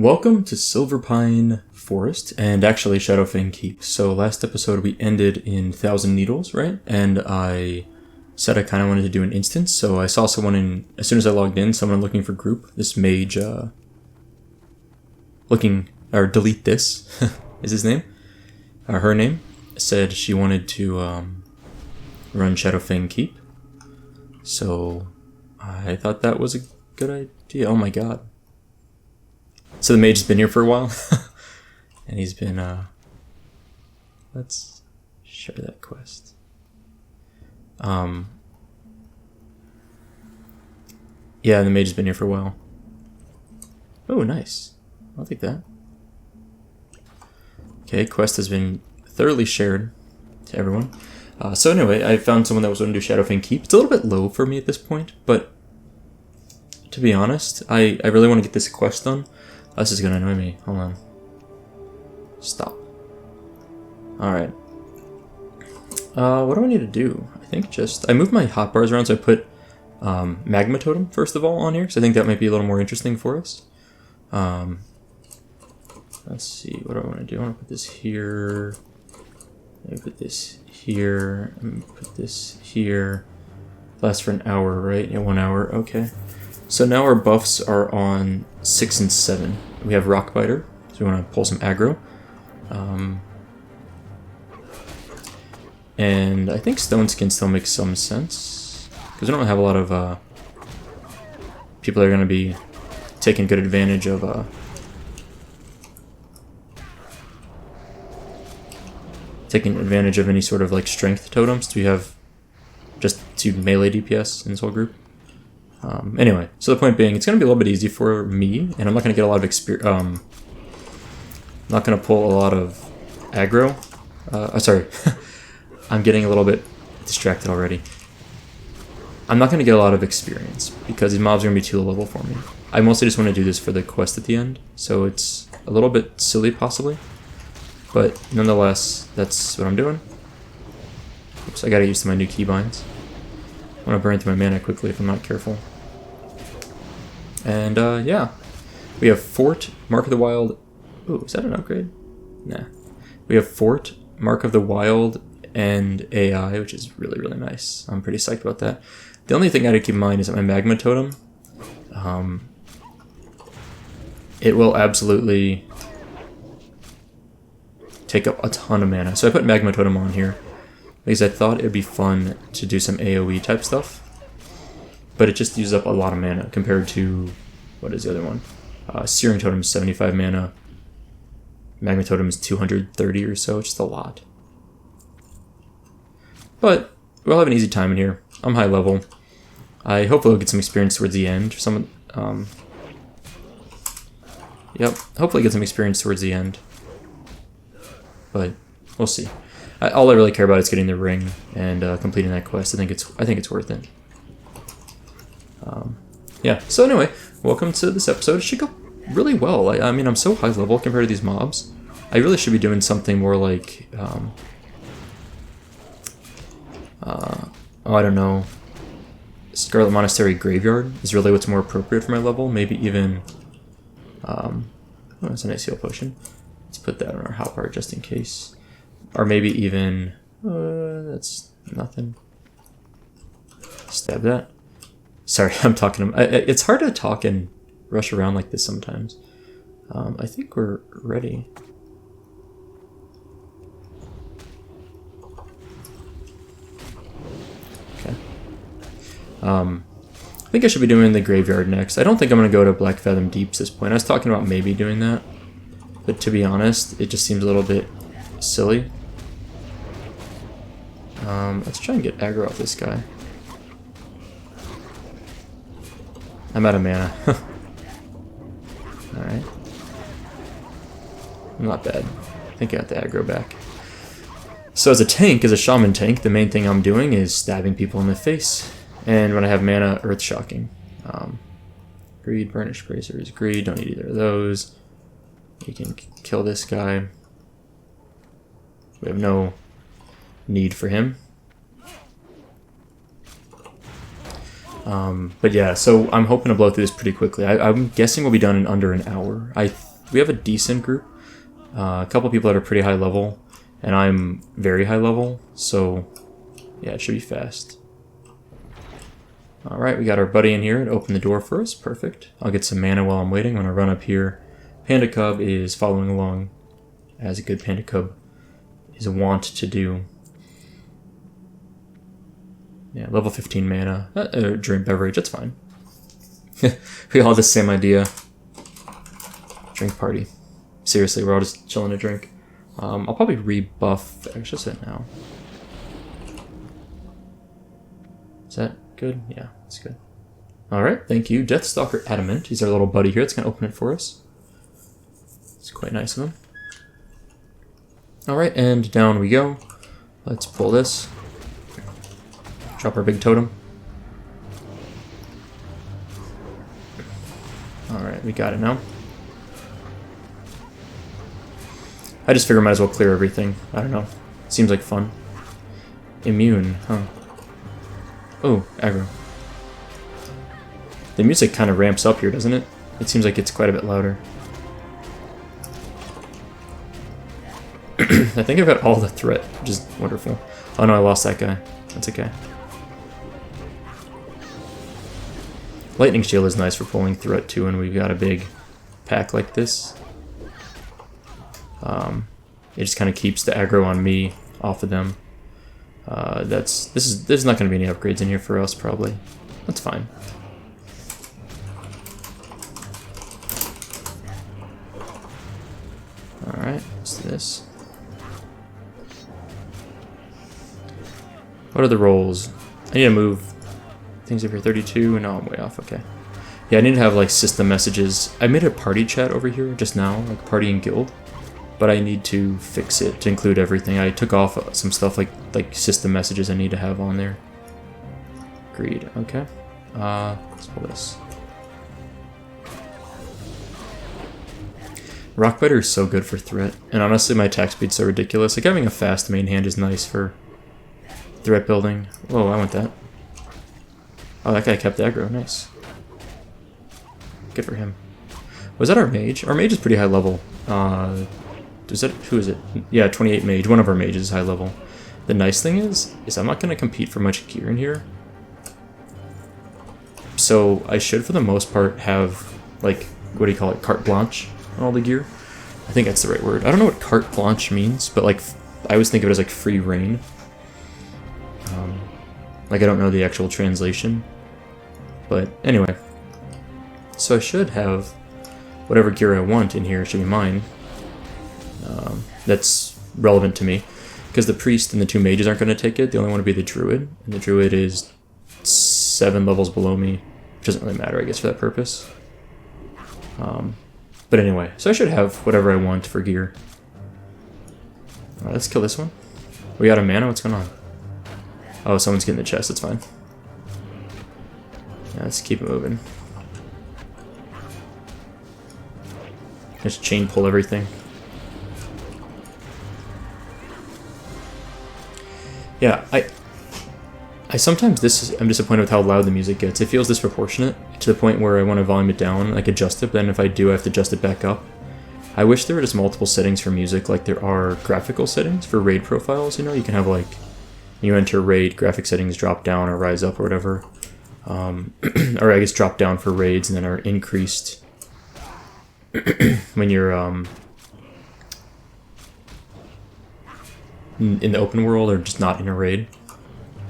Welcome to Silverpine Forest, and actually Shadowfang Keep. So last episode we ended in Thousand Needles, right? And I said I kind of wanted to do an instance, so I saw someone as soon as I logged in, someone looking for group, this mage, delete this, is his name, her name, said she wanted to run Shadowfang Keep. So I thought that was a good idea. Oh my god. So the mage has been here for a while, and he's been, let's share that quest. Yeah, the mage has been here for a while. Oh, nice. I'll take that. Okay, quest has been thoroughly shared to everyone. So anyway, I found someone that was going to do Shadowfang Keep. It's a little bit low for me at this point, but to be honest, I really want to get this quest done. This is gonna annoy me. Hold on. Stop. Alright. What do I need to do? I think I moved my hotbars around, so I put Magma Totem, first of all, on here, so I think that might be a little more interesting for us. Let's see, what do I want to do? I want to put this here. Maybe put this here. And put this here. Lasts for an hour, right? Yeah, 1 hour. Okay. So now our buffs are on 6 and 7. We have Rockbiter, so we want to pull some aggro. And I think Stone Skin still makes some sense, because we don't have a lot of people that are going to be taking good advantage of any sort of like strength totems. We have just 2 melee DPS in this whole group. Anyway, so the point being, it's going to be a little bit easy for me, and I'm not going to get a lot of experience. Not going to pull a lot of aggro. Sorry, I'm getting a little bit distracted already. I'm not going to get a lot of experience because these mobs are going to be too low level for me. I mostly just want to do this for the quest at the end, so it's a little bit silly possibly, but nonetheless, that's what I'm doing. Oops, I got to get used to my new keybinds. I want to burn through my mana quickly if I'm not careful. And yeah, we have Fort, Mark of the Wild. Ooh, is that an upgrade? Nah. We have Fort, Mark of the Wild, and AI, which is really, really nice. I'm pretty psyched about that. The only thing I gotta keep in mind is that my Magma Totem, it will absolutely take up a ton of mana. So I put Magma Totem on here because I thought it would be fun to do some AoE type stuff. But it just uses up a lot of mana compared to, what is the other one? Searing Totem is 75 mana. Magma Totem is 230 or so, just a lot. But we'll have an easy time in here. I'm high level. I hopefully will get some experience towards the end. Yep, hopefully get some experience towards the end. But we'll see. All I really care about is getting the ring and completing that quest. I think it's worth it. Yeah, so anyway, welcome to this episode. It should go really well. I mean, I'm so high level compared to these mobs. I really should be doing something more like, oh, I don't know, Scarlet Monastery Graveyard is really what's more appropriate for my level. Maybe even, oh, that's a nice heal potion. Let's put that on our hotbar just in case. Or maybe even, that's nothing. Stab that. Sorry, I'm talking. It's hard to talk and rush around like this sometimes. I think we're ready. Okay. I think I should be doing the graveyard next. I don't think I'm going to go to Black Fathom Deeps at this point. I was talking about maybe doing that, but to be honest, it just seems a little bit silly. Let's try and get aggro off this guy. I'm out of mana. Alright. Not bad. I think I got the aggro back. So as a tank, as a shaman tank, the main thing I'm doing is stabbing people in the face. And when I have mana, earth shocking. Greed, burnished bracers, greed, don't need either of those. We can kill this guy. We have no need for him. But yeah, so I'm hoping to blow through this pretty quickly. I'm guessing we'll be done in under an hour. I we have a decent group. A couple people that are pretty high level, and I'm very high level, so yeah, it should be fast. Alright, we got our buddy in here to open the door for us. Perfect. I'll get some mana while I'm waiting. I'm going to run up here. Panda Cub is following along, as a good Panda Cub is wont to do. Yeah, level 15 mana. Drink beverage, that's fine. We all have the same idea. Drink party. Seriously, we're all just chilling to drink. I'll probably rebuff Exocet now. Is that good? Yeah, that's good. Alright, thank you. Deathstalker Adamant. He's our little buddy here. It's going to open it for us. It's quite nice of him. Alright, and down we go. Let's pull this. Drop our big totem. Alright, we got it now. I just figure I might as well clear everything. I don't know. Seems like fun. Immune, huh? Oh, aggro. The music kind of ramps up here, doesn't it? It seems like it's quite a bit louder. I think I've got all the threat, which is wonderful. Oh no, I lost that guy. That's okay. Lightning Shield is nice for pulling threat too, and we've got a big pack like this. It just kind of keeps the aggro on me off of them. There's not going to be any upgrades in here for us probably. That's fine. All right, what's this? What are the rolls? I need to move things over here. 32. No, I'm way off. Okay. Yeah, I need to have like system messages. I made a party chat over here just now, like party and guild. But I need to fix it to include everything. I took off some stuff like system messages I need to have on there. Agreed. Okay. Let's pull this. Rockbiter is so good for threat, and honestly, my attack speed's so ridiculous. Like having a fast main hand is nice for threat building. Whoa, I want that. Oh, that guy kept aggro. Nice. Good for him. Was that our mage? Our mage is pretty high level. Who is it? Yeah, 28 mage. One of our mages is high level. The nice thing is I'm not going to compete for much gear in here. So I should, for the most part, have, like, what do you call it? Carte blanche on all the gear? I think that's the right word. I don't know what carte blanche means, but, like, I always think of it as, like, free reign. Like, I don't know the actual translation. But, anyway. So I should have whatever gear I want in here should be mine. That's relevant to me, because the priest and the two mages aren't going to take it. They only want to be the druid, and the druid is 7 levels below me, which doesn't really matter, I guess, for that purpose. But anyway, so I should have whatever I want for gear. Alright, let's kill this one. We out of mana? What's going on? Oh, someone's getting the chest. That's fine. Yeah, let's keep it moving. Just chain pull everything. Yeah, I sometimes I'm disappointed with how loud the music gets. It feels disproportionate to the point where I want to volume it down, like adjust it, but then if I do, I have to adjust it back up. I wish there were just multiple settings for music, like there are graphical settings for raid profiles, you know? You can have like, you enter raid, graphic settings drop down or rise up or whatever. Or I guess drop down for raids and then are increased when you're in the open world or just not in a raid.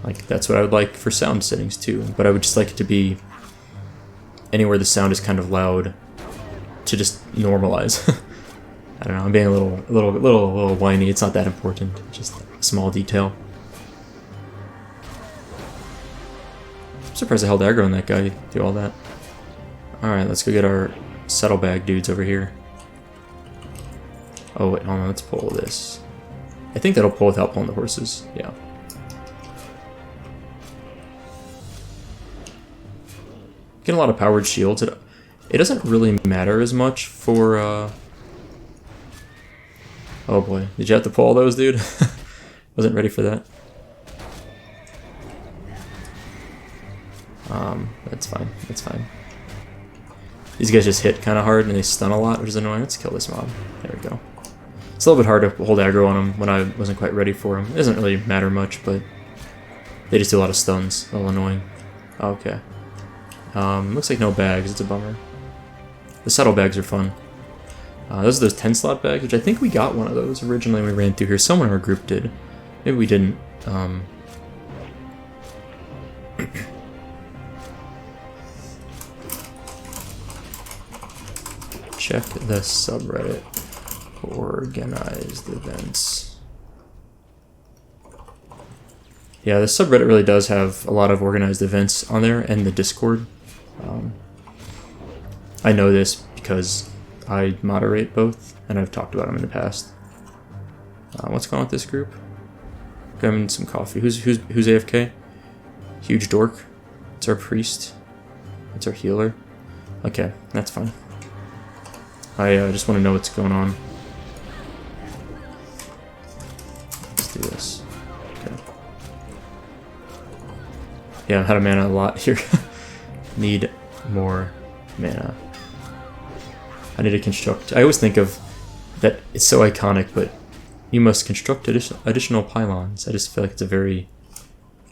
Like, that's what I would like for sound settings too, but I would just like it to be anywhere the sound is kind of loud to just normalize. I don't know, I'm being a little whiny. It's not that important, just a small detail. I'm surprised I held aggro on that guy do all that. Alright, let's go get our saddlebag dudes over here. Oh wait, hold on, let's pull this. I think that'll pull without pulling the horses, yeah. Getting a lot of powered shields. It doesn't really matter as much for, oh boy, did you have to pull all those, dude? Wasn't ready for that. That's fine, that's fine. These guys just hit kind of hard and they stun a lot, which is annoying. Let's kill this mob. There we go. It's a little bit hard to hold aggro on them when I wasn't quite ready for them. It doesn't really matter much, but they just do a lot of stuns. A little annoying. Okay. Looks like no bags. It's a bummer. The saddle bags are fun. Those are those 10 slot bags, which I think we got one of those originally when we ran through here. Someone in our group did. Maybe we didn't. Check the subreddit. Organized events. Yeah, the subreddit really does have a lot of organized events on there, and the Discord. I know this because I moderate both, and I've talked about them in the past. What's going on with this group? Grabbing some coffee. Who's AFK? Huge dork. It's our priest. It's our healer. Okay, that's fine. I just want to know what's going on. Let's do this. Okay. Yeah, I had a mana a lot here. Need more mana. I need to construct. I always think of that. It's so iconic, but you must construct additional pylons. I just feel like it's a very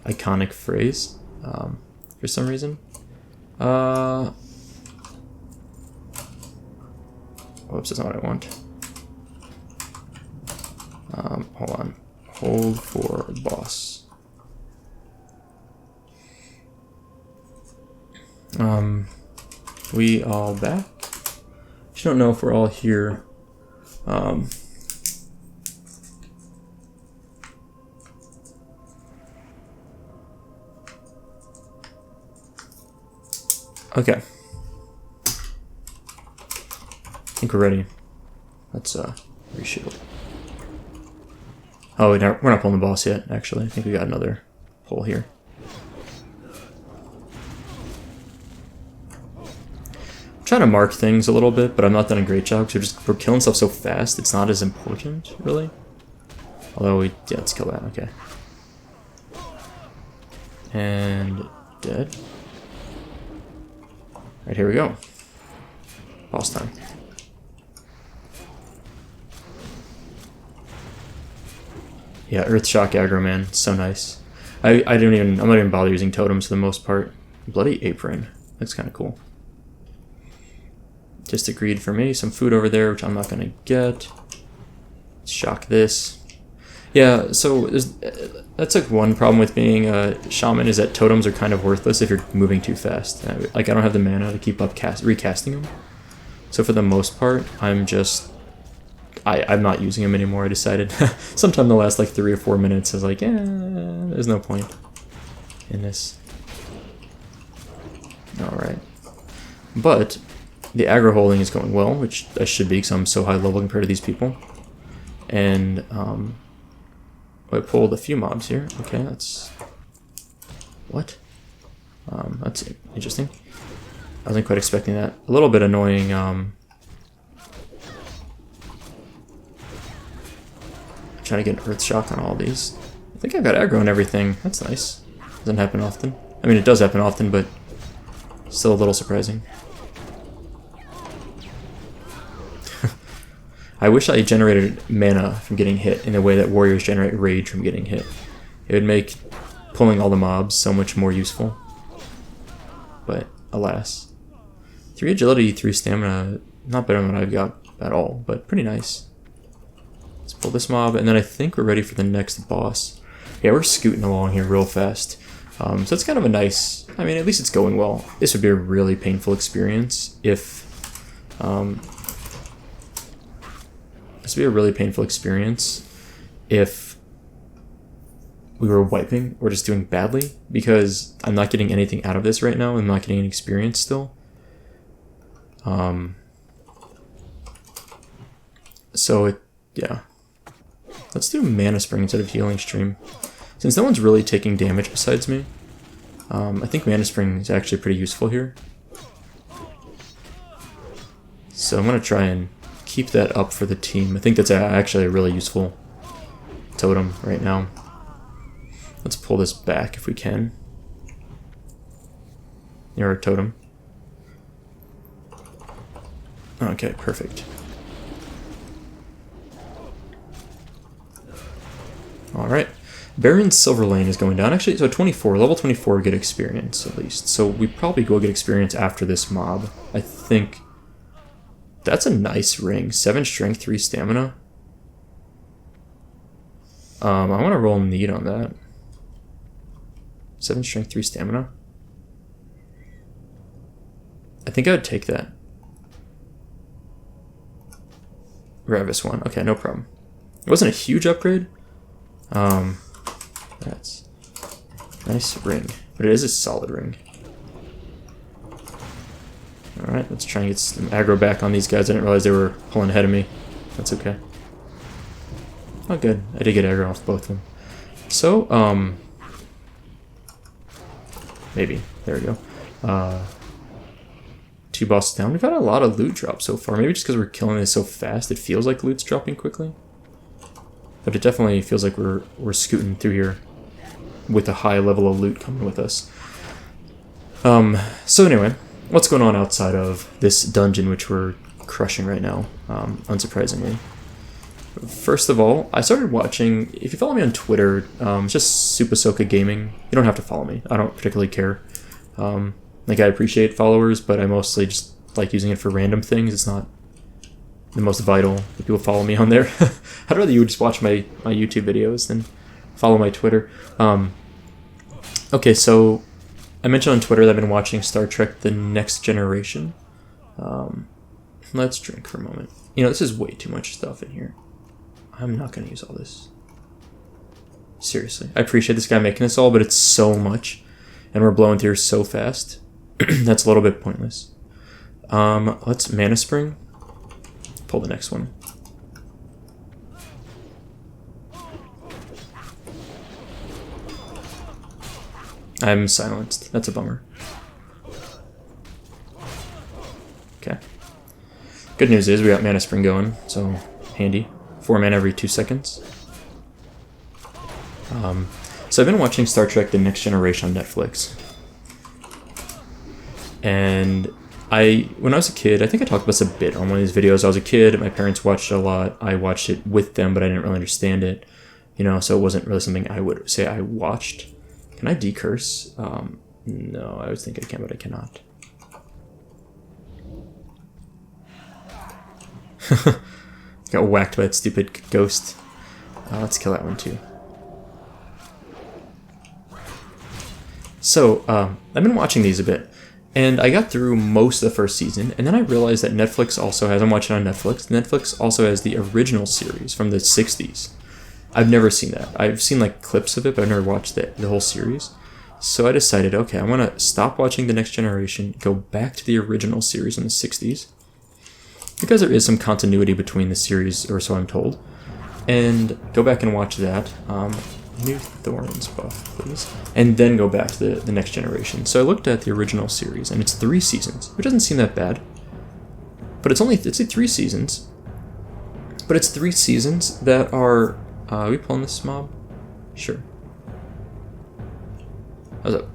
iconic phrase for some reason. Whoops, that's not what I want. Hold on. Hold for boss. We all back? I don't know if we're all here. Okay. I think we're ready. Let's reshield. Oh, we're not pulling the boss yet, actually. I think we got another pull here. I'm trying to mark things a little bit, but I'm not doing a great job because we're killing stuff so fast, it's not as important, really. Although yeah, let's kill that, okay. And dead. Alright, here we go. Boss time. Yeah, Earth Shock aggro, man. It's so nice. I'm not even bother using totems for the most part. Bloody apron. Looks kind of cool. Just agreed for me. Some food over there, which I'm not going to get. Let's shock this. Yeah, so that's like one problem with being a shaman is that totems are kind of worthless if you're moving too fast. Like I don't have the mana to keep up recasting them. So for the most part, I'm not using them anymore. I decided sometime the last like 3 or 4 minutes I was like, there's no point in this. Alright. But the aggro holding is going well, which I should be because I'm so high level compared to these people. And I pulled a few mobs here. Okay, that's... What? That's interesting. I wasn't quite expecting that. A little bit annoying. Trying to get an Earth Shock on all these. I think I've got aggro and everything. That's nice. Doesn't happen often. I mean, it does happen often, but still a little surprising. I wish I generated mana from getting hit in the way that warriors generate rage from getting hit. It would make pulling all the mobs so much more useful. But alas. 3 agility, 3 stamina, not better than what I've got at all, but pretty nice. Let's pull this mob, and then I think we're ready for the next boss. Yeah, we're scooting along here real fast. So it's kind of a nice... I mean, at least it's going well. This would be a really painful experience if... this would be a really painful experience if we were wiping or just doing badly, because I'm not getting anything out of this right now. I'm not getting any experience still. Yeah. Let's do Mana Spring instead of Healing Stream. Since no one's really taking damage besides me, I think Mana Spring is actually pretty useful here. So I'm going to try and keep that up for the team. I think that's actually a really useful totem right now. Let's pull this back if we can. Near our totem. Okay, perfect. Alright. Baron's Silver Lane is going down. Actually, so 24. Level 24 get experience, at least. So we probably go get experience after this mob. I think... That's a nice ring. 7 strength, 3 stamina. I want to roll need on that. 7 strength, 3 stamina. I think I would take that. Ravis 1. Okay, no problem. It wasn't a huge upgrade. That's nice ring, but it is a solid ring. Alright, let's try and get some aggro back on these guys. I didn't realize they were pulling ahead of me. That's okay. Oh, good. I did get aggro off both of them. So, maybe. There we go. 2 bosses down. We've had a lot of loot drop so far. Maybe just because we're killing this so fast, it feels like loot's dropping quickly. But it definitely feels like we're scooting through here with a high level of loot coming with us. So anyway, what's going on outside of this dungeon, which we're crushing right now, unsurprisingly. First of all, I started watching, if you follow me on Twitter, it's just SoupaSoka Gaming. You don't have to follow me. I don't particularly care. Like, I appreciate followers, but I mostly just like using it for random things. It's not the most vital that people follow me on there. I'd rather you would just watch my YouTube videos than follow my Twitter. Okay, so I mentioned on Twitter that I've been watching Star Trek The Next Generation. Let's drink for a moment. You know, this is way too much stuff in here. I'm not going to use all this. Seriously. I appreciate this guy making this all, but it's so much. And we're blowing through so fast. That's a little bit pointless. Let's Mana Spring. Pull the next one. I'm silenced. That's a bummer. Okay. Good news is we got Mana Spring going, so handy. 4 mana every 2 seconds. So I've been watching Star Trek The Next Generation on Netflix. And when I was a kid, I think I talked about this a bit on one of these videos. I was a kid, my parents watched it a lot. I watched it with them, but I didn't really understand it. You know, so it wasn't really something I would say I watched. Can I decurse? No, I was thinking I can, but I cannot. Got whacked by that stupid ghost. Let's kill that one too. So, I've been watching these a bit, and I got through most of the first season, and then I realized that Netflix also has, I'm watching on Netflix, Netflix also has the original series from the 60s. I've never seen that. I've seen like clips of it, but I've never watched the whole series. So I decided, okay, I want to stop watching The Next Generation, go back to the original series in the 60s, because there is some continuity between the series, or so I'm told, and go back and watch that. New Thorns buff, please. And then go back to the Next Generation. So I looked at the original series, and it's 3 seasons, which doesn't seem that bad. But it's 3 seasons. But it's 3 seasons that are... are we pulling this mob? Sure. How's up?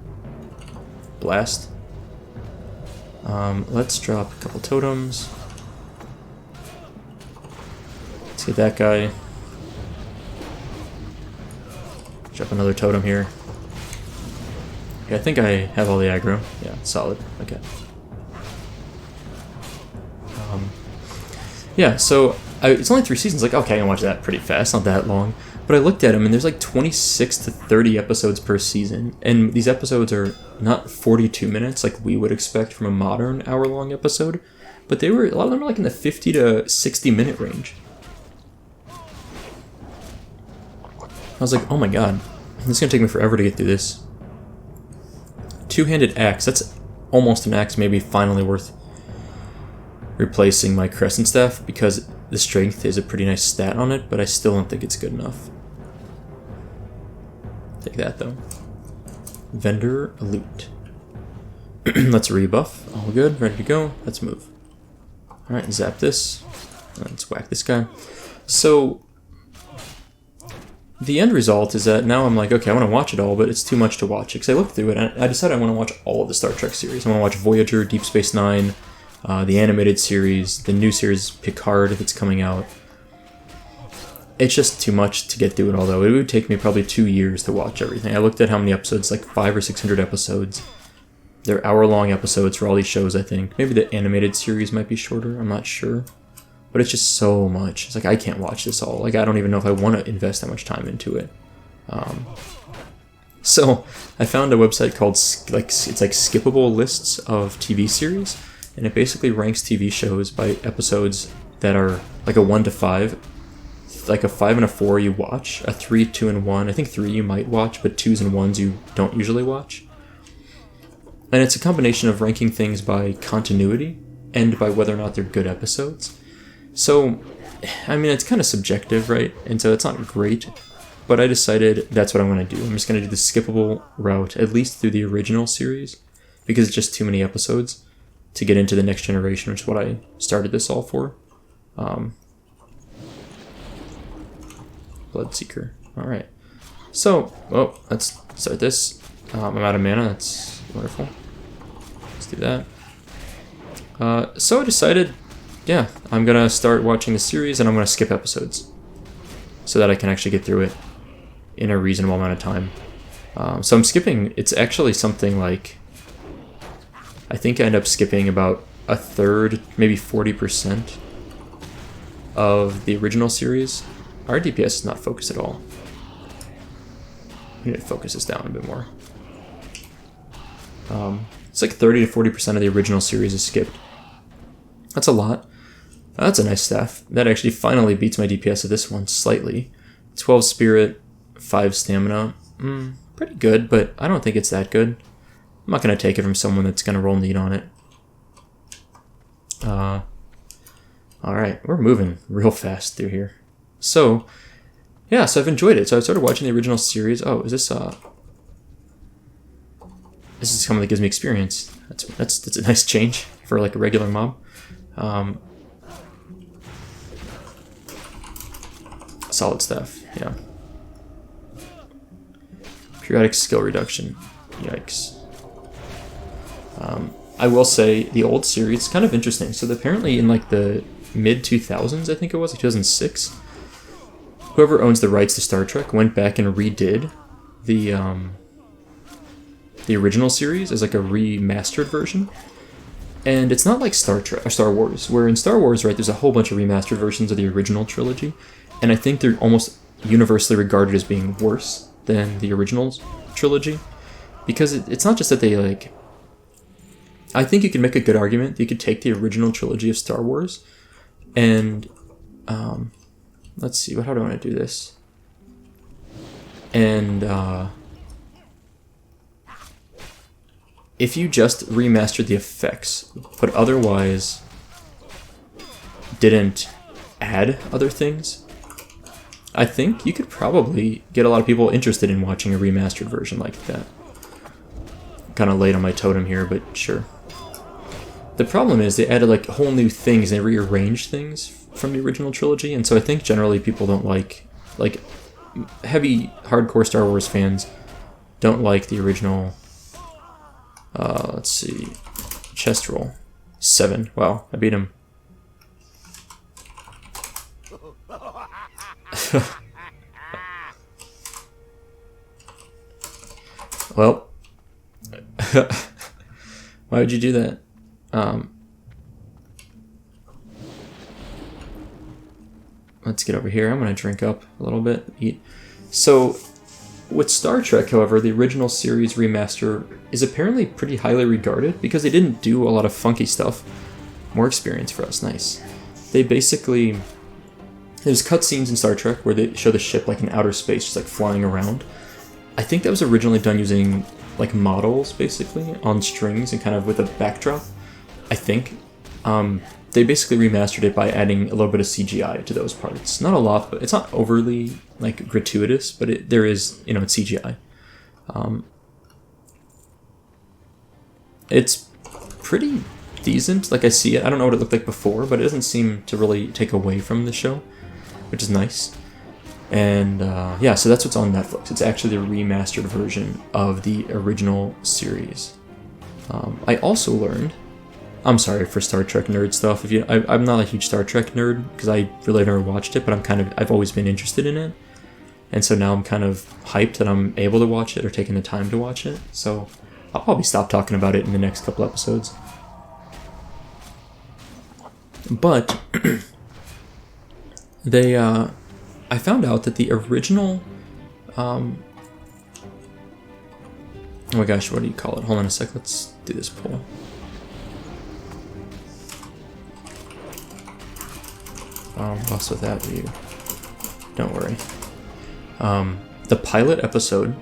Blast. Let's drop a couple totems. Let's get that guy. Drop another totem here. Okay, I think I have all the aggro. Yeah, solid. Okay. Yeah, so it's only 3 seasons. Like, okay, I can watch that pretty fast. Not that long. But I looked at them, and there's like 26 to 30 episodes per season. And these episodes are not 42 minutes like we would expect from a modern hour-long episode. But a lot of them are like in the 50 to 60 minute range. I was like, oh my god, this is going to take me forever to get through this. 2-handed axe, that's almost an axe, maybe finally worth replacing my crescent staff, because the strength is a pretty nice stat on it, but I still don't think it's good enough. Take that though. Vendor loot. Let's rebuff, all good, ready to go, let's move. Alright, zap this, let's whack this guy. So... the end result is that now I'm like, okay, I want to watch it all, but it's too much to watch. Because I looked through it, and I decided I want to watch all of the Star Trek series. I want to watch Voyager, Deep Space Nine, the animated series, the new series Picard that's coming out. It's just too much to get through it all, though. It would take me probably 2 years to watch everything. I looked at how many episodes, like 500 or 600 episodes. They're hour-long episodes for all these shows, I think. Maybe the animated series might be shorter, I'm not sure. But it's just so much. It's like, I can't watch this all. Like, I don't even know if I want to invest that much time into it. So, I found a website called, it's like skippable lists of TV series. And it basically ranks TV shows by episodes that are like a 1 to 5. Like a 5 and a 4 you watch, a 3, 2, and 1. I think 3 you might watch, but 2s and 1s you don't usually watch. And it's a combination of ranking things by continuity and by whether or not they're good episodes. So, I mean, it's kind of subjective, right? And so it's not great, but I decided that's what I'm going to do. I'm just going to do the skippable route, at least through the original series, because it's just too many episodes to get into the next generation, which is what I started this all for. Bloodseeker. Alright. So, let's start this. I'm out of mana, that's wonderful. Let's do that. So I decided, yeah, I'm gonna start watching the series and I'm gonna skip episodes so that I can actually get through it in a reasonable amount of time. So I'm skipping, it's actually something like, I think I end up skipping about a third, maybe 40% of the original series. Our DPS is not focused at all. We need to focus this down a bit more. It's like 30 to 40% of the original series is skipped. That's a lot. That's a nice staff. That actually finally beats my DPS of this one slightly. 12 spirit, 5 stamina. Pretty good, but I don't think it's that good. I'm not going to take it from someone that's going to roll need on it. Alright, we're moving real fast through here. So, yeah, so I've enjoyed it. So I started watching the original series. Oh, is this this is something that gives me experience. That's a nice change for like a regular mob. Solid stuff, yeah. Periodic skill reduction. Yikes. I will say the old series is kind of interesting. So apparently in like the mid 2000s, I think it was, like 2006, whoever owns the rights to Star Trek went back and redid the original series as like a remastered version. And it's not like Star Trek or Star Wars, where in Star Wars, right, there's a whole bunch of remastered versions of the original trilogy, and I think they're almost universally regarded as being worse than the original trilogy, because it's not just that they like. I think you could make a good argument that you could take the original trilogy of Star Wars, and let's see, how do I want to do this? And if you just remastered the effects, but otherwise didn't add other things, I think you could probably get a lot of people interested in watching a remastered version like that. Kind of late on my totem here, but sure. The problem is they added like whole new things, they rearranged things from the original trilogy, and so I think generally people don't like heavy hardcore Star Wars fans don't like the original. Let's see, chest roll 7. Wow, I beat him. Well, why would you do that? Let's get over here. I'm gonna drink up a little bit, eat. So, with Star Trek, however, the original series remaster is apparently pretty highly regarded because they didn't do a lot of funky stuff. More experience for us, nice. They basically, there's cutscenes in Star Trek where they show the ship like in outer space, just like flying around. I think that was originally done using like models, basically, on strings and kind of with a backdrop, I think. They basically remastered it by adding a little bit of CGI to those parts. Not a lot, but it's not overly like gratuitous, but there is, it's CGI. It's pretty decent, like I see it. I don't know what it looked like before, but it doesn't seem to really take away from the show, which is nice. And yeah, so that's what's on Netflix. It's actually the remastered version of the original series. I also learned I'm sorry for Star Trek nerd stuff. I'm not a huge Star Trek nerd because I really never watched it, but I've always been interested in it, and so now I'm kind of hyped that I'm able to watch it or taking the time to watch it. So I'll probably stop talking about it in the next couple episodes. But I found out that the original, oh my gosh, what do you call it? Hold on a sec. Let's do this poll. Lost without you. Don't worry. The pilot episode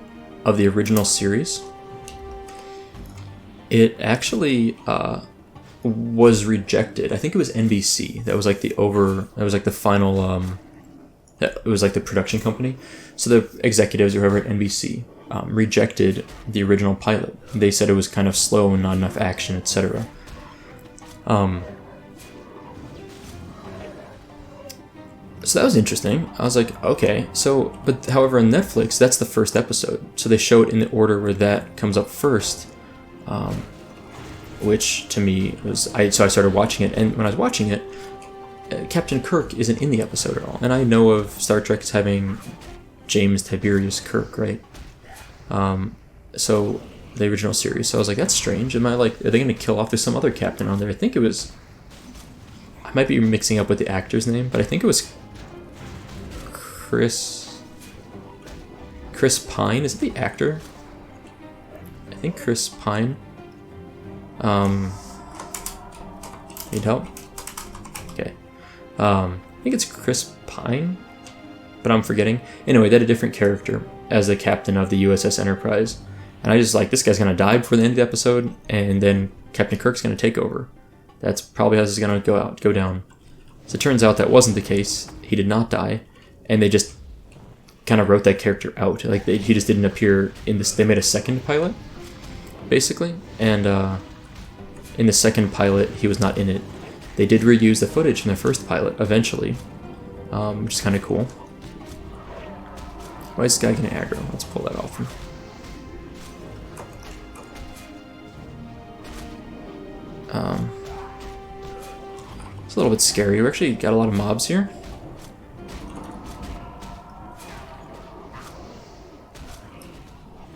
of the original series, it actually was rejected. I think it was NBC. That was like the final. It was like the production company. So the executives or whoever at NBC rejected the original pilot. They said it was kind of slow and not enough action, etc. So that was interesting. I was like, okay. So, but however, on Netflix, that's the first episode. So they show it in the order where that comes up first, which to me was so I started watching it, and when I was watching it, Captain Kirk isn't in the episode at all. And I know of Star Trek as having James Tiberius Kirk, right? So the original series. So I was like, that's strange. Are they going to kill off some other captain on there? I think it was. I might be mixing up with the actor's name, but I think it was Chris Pine. Is it the actor? I think Chris Pine. Need help? Okay. I think it's Chris Pine, but I'm forgetting. Anyway, they had a different character as the captain of the USS Enterprise. And I just like, this guy's going to die before the end of the episode, and then Captain Kirk's going to take over. That's probably how this is going to go down. So it turns out that wasn't the case. He did not die, and they just kind of wrote that character out. Like he just didn't appear in this. They made a second pilot, basically, and in the second pilot, he was not in it. They did reuse the footage from the first pilot eventually, which is kind of cool. Why is this guy getting aggro? Let's pull that off him. It's a little bit scary. We actually got a lot of mobs here.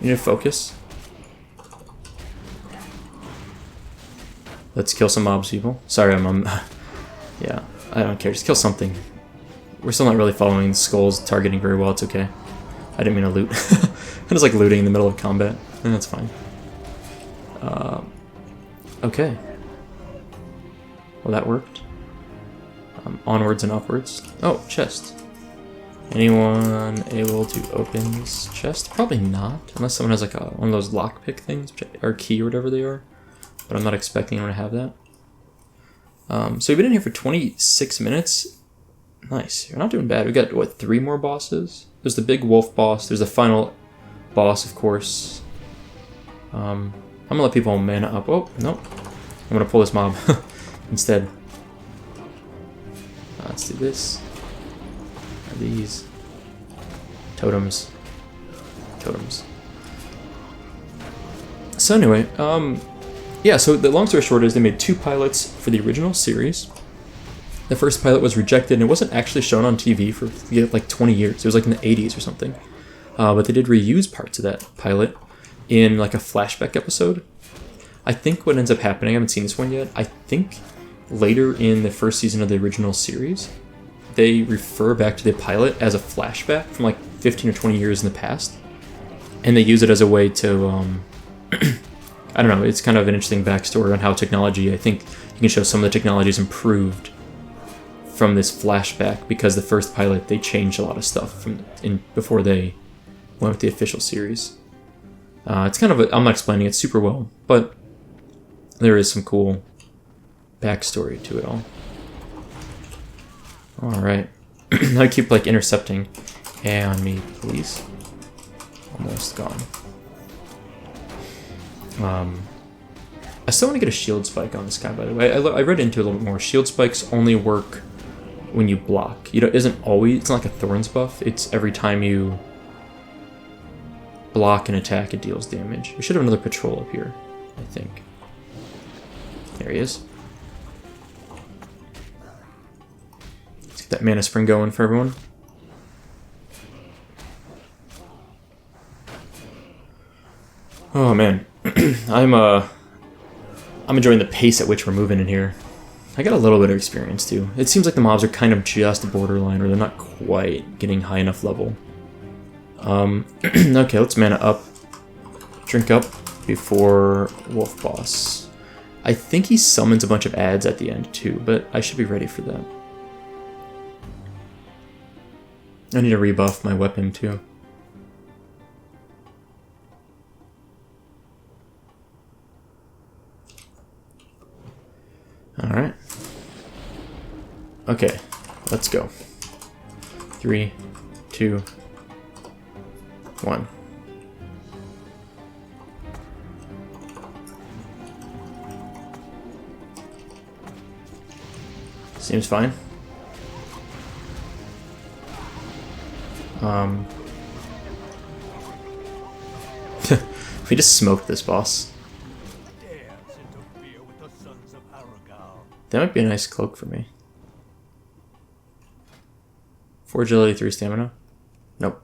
You need to focus. Let's kill some mobs, people. Sorry, yeah, I don't care. Just kill something. We're still not really following Skull's targeting very well. It's okay. I didn't mean to loot. I'm just like looting in the middle of combat. And that's fine. Okay. Well, that worked. Onwards and upwards. Oh, chest. Anyone able to open this chest? Probably not, unless someone has like one of those lockpick things, or key or whatever they are. But I'm not expecting anyone to have that. So we've been in here for 26 minutes. Nice. We're not doing bad. We got, what, 3 more bosses? There's the big wolf boss. There's the final boss, of course. I'm gonna let people mana up. Oh, nope. I'm gonna pull this mob instead. Let's do this. These totems. So anyway, yeah, so the long story short is they made 2 pilots for the original series. The first pilot was rejected, and it wasn't actually shown on TV for like 20 years. It was like in the 80s or something. But they did reuse parts of that pilot in like a flashback episode. I think what ends up happening, I haven't seen this one yet, I think later in the first season of the original series, they refer back to the pilot as a flashback from like 15 or 20 years in the past. And they use it as a way to, I don't know, it's kind of an interesting backstory on how technology, I think you can show some of the technologies improved from this flashback, because the first pilot, they changed a lot of stuff from before they went with the official series. It's kind of, I'm not explaining it super well, but there is some cool backstory to it all. Alright. I keep like intercepting. On me, please. Almost gone. I still want to get a shield spike on this guy, by the way. I read into it a little bit more. Shield spikes only work when you block. You know, it's not like a Thorns buff. It's every time you block an attack, it deals damage. We should have another patrol up here, I think. There he is. Get that mana spring going for everyone. Oh man, I'm enjoying the pace at which we're moving in here. I got a little bit of experience too. It seems like the mobs are kind of just borderline, or they're not quite getting high enough level. Okay, let's mana up. Drink up before Wolf Boss. I think he summons a bunch of adds at the end too, but I should be ready for that. I need to rebuff my weapon too. Alright. Okay, let's go. 3, 2, 1. Seems fine. We just smoked this boss. That might be a nice cloak for me. 4 agility, 3 stamina. Nope.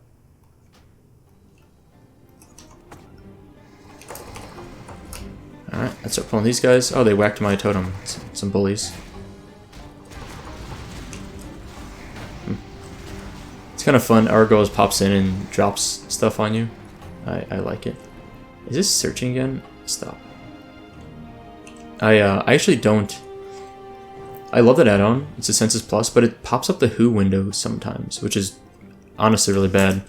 Alright, let's start pulling these guys. Oh, they whacked my totem. Some bullies. It's kind of fun. Arugal pops in and drops stuff on you. I like it. Is this searching again? Stop. I actually don't. I love that add-on. It's a Census Plus, but it pops up the Who window sometimes, which is honestly really bad.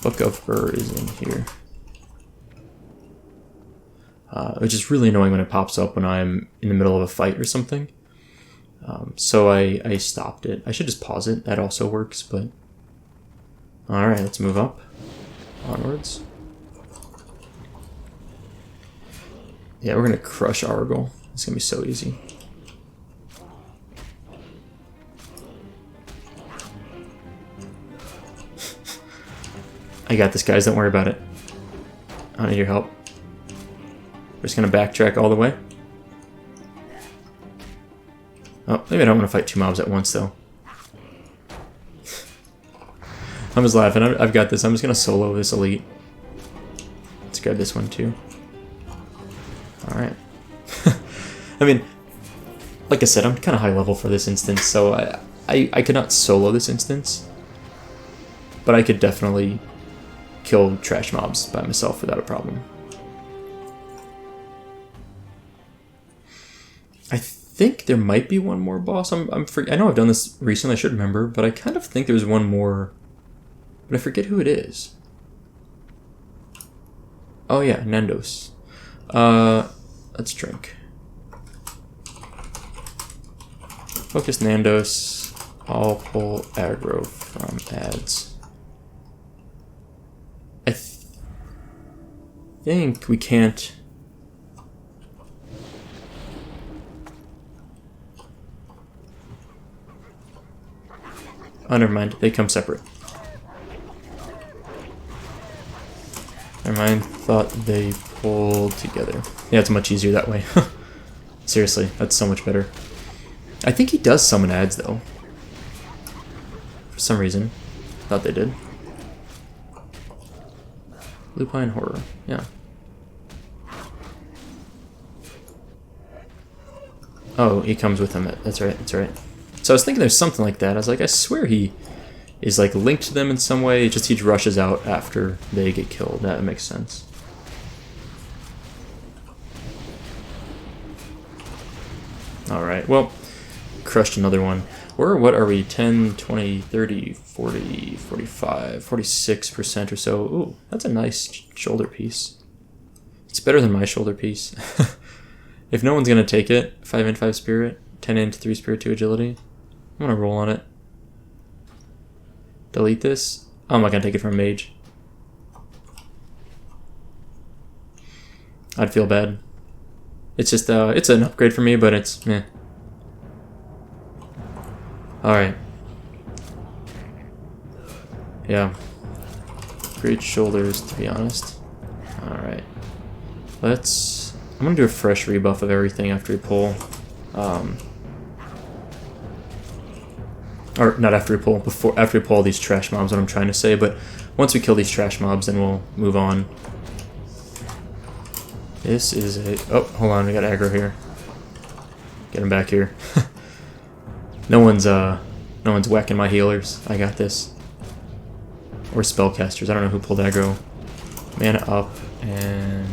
Book of Ur is in here. Which is really annoying when it pops up when I'm in the middle of a fight or something. So I stopped it. I should just pause it. That also works, but... Alright, let's move up. Onwards. Yeah, we're gonna crush Arugal. It's gonna be so easy. I got this, guys. Don't worry about it. I don't need your help. We're just gonna backtrack all the way. Oh, maybe I don't want to fight 2 mobs at once, though. I'm just laughing. I've got this. I'm just gonna solo this elite. Let's grab this one too. All right. I mean, like I said, I'm kind of high level for this instance, so I could not solo this instance, but I could definitely kill trash mobs by myself without a problem. I think there might be one more boss. I know I've done this recently. I should remember, but I kind of think there's one more, but I forget who it is. Oh yeah, Nandos. Let's drink. Focus Nandos. I'll pull aggro from ads. I think we can't. Oh, never mind. They come separate. Never mind. Thought they pulled together. Yeah, it's much easier that way. Seriously, that's so much better. I think he does summon ads, though. For some reason. Thought they did. Lupine Horror. Yeah. Oh, he comes with him. That's right. That's right. So I was thinking there's something like that. I was like, I swear he is like linked to them in some way. Just he rushes out after they get killed. That makes sense. Alright, well, crushed another one. What are we? 10, 20, 30, 40, 45, 46% or so. Ooh, that's a nice shoulder piece. It's better than my shoulder piece. If no one's going to take it, 5 int 5 spirit, 10 int 3 spirit 2 agility. I'm going to roll on it. Delete this. Oh, I'm not going to take it from mage. I'd feel bad. It's just, it's an upgrade for me, but it's meh. Alright. Yeah. Great shoulders, to be honest. Alright. I'm gonna do a fresh rebuff of everything after we pull. Or not after we pull, after we pull all these trash mobs, what I'm trying to say, but once we kill these trash mobs, then we'll move on. This is a... Oh, hold on, we got aggro here. Get him back here. No one's whacking my healers. I got this. Or spellcasters. I don't know who pulled aggro. Mana up, and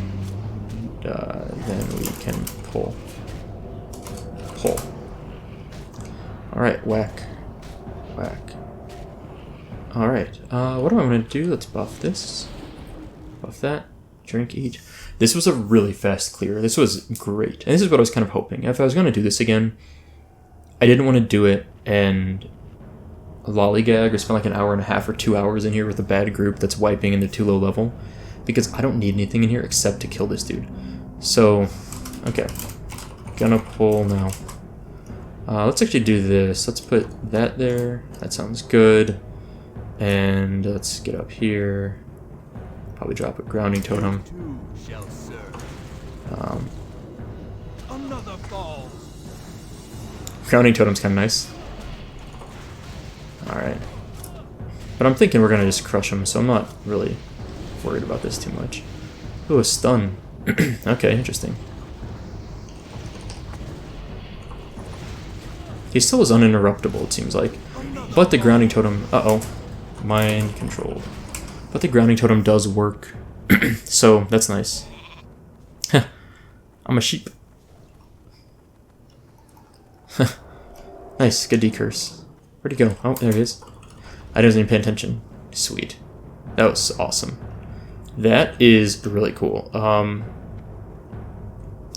then we can pull. Pull. Alright, whack. Whack. Alright, what do I want to do? Let's buff this. Buff that. Drink, eat. This was a really fast clear. This was great. And this is what I was kind of hoping. If I was going to do this again, I didn't want to do it and lollygag or spend like an hour and a half or 2 hours in here with a bad group that's wiping and they're too low level. Because I don't need anything in here except to kill this dude. So, okay. Gonna pull now. Let's actually do this. Let's put that there. That sounds good. And let's get up here. Probably drop a grounding totem. Grounding totem's kind of nice. Alright. But I'm thinking we're going to just crush him, so I'm not really worried about this too much. Ooh, a stun. Okay, interesting. He still is uninterruptible, it seems like. But the grounding totem... Uh-oh. Mind controlled. But the grounding totem does work. So, that's nice. I'm a sheep. Nice, good decurse. Where'd he go? Oh, there he is. I didn't even pay attention. Sweet. That was awesome. That is really cool.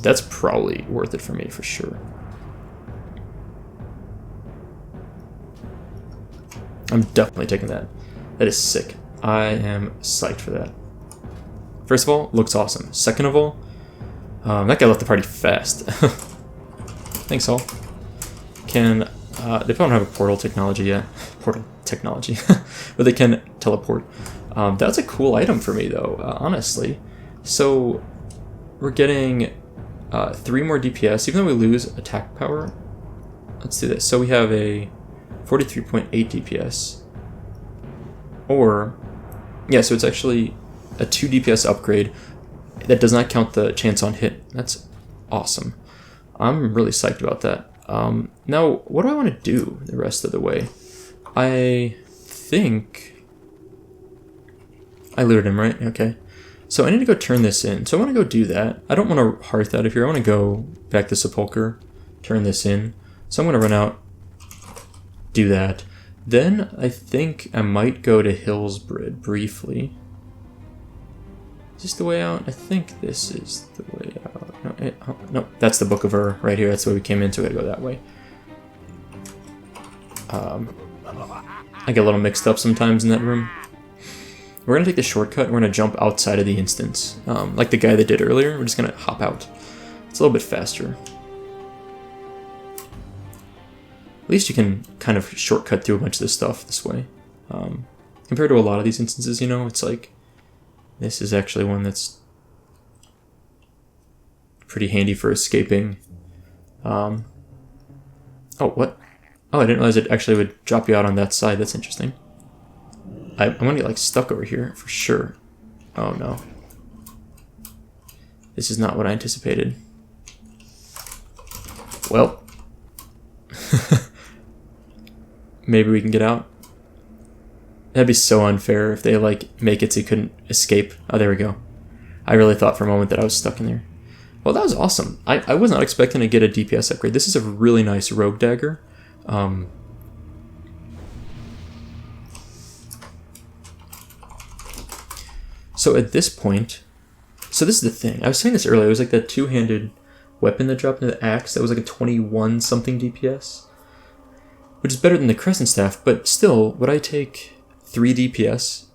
That's probably worth it for me, for sure. I'm definitely taking that. That is sick. I am psyched for that. First of all, looks awesome. Second of all, that guy left the party fast. Thanks, all. They probably don't have a portal technology yet. Portal technology. But they can teleport. That's a cool item for me, though, honestly. So, we're getting 3 more DPS, even though we lose attack power. Let's do this. So we have a 43.8 DPS. Or, yeah, so it's actually a 2 DPS upgrade. That does not count the chance on hit. That's awesome. I'm really psyched about that. Now, what do I want to do the rest of the way? I think... I looted him, right? Okay. So I need to go turn this in. So I want to go do that. I don't want to hearth out of here. I want to go back to Sepulcher, turn this in. So I'm going to run out, do that. Then I think I might go to Hillsbrad briefly. Is this the way out? I think this is the way out. No, no, that's the Book of Ur right here. That's the way we came in, so we gotta go that way. I get a little mixed up sometimes in that room. We're gonna take the shortcut and we're gonna jump outside of the instance. Like the guy that did earlier, we're just gonna hop out. It's a little bit faster. At least you can kind of shortcut through a bunch of this stuff this way. Compared to a lot of these instances, you know, it's like, this is actually one that's pretty handy for escaping. Oh, what? Oh, I didn't realize it actually would drop you out on that side. That's interesting. I'm gonna get like stuck over here for sure. Oh no. This is not what I anticipated. Well. Maybe we can get out. That'd be so unfair if they like make it so you couldn't escape. Oh, there we go. I really thought for a moment that I was stuck in there. Well, that was awesome. I was not expecting to get a DPS upgrade. This is a really nice rogue dagger. So at this point, so this is the thing. I was saying this earlier. It was like that two-handed weapon that dropped into the axe. That was like a 21 something DPS, which is better than the crescent staff. But still, would I take 3 DPS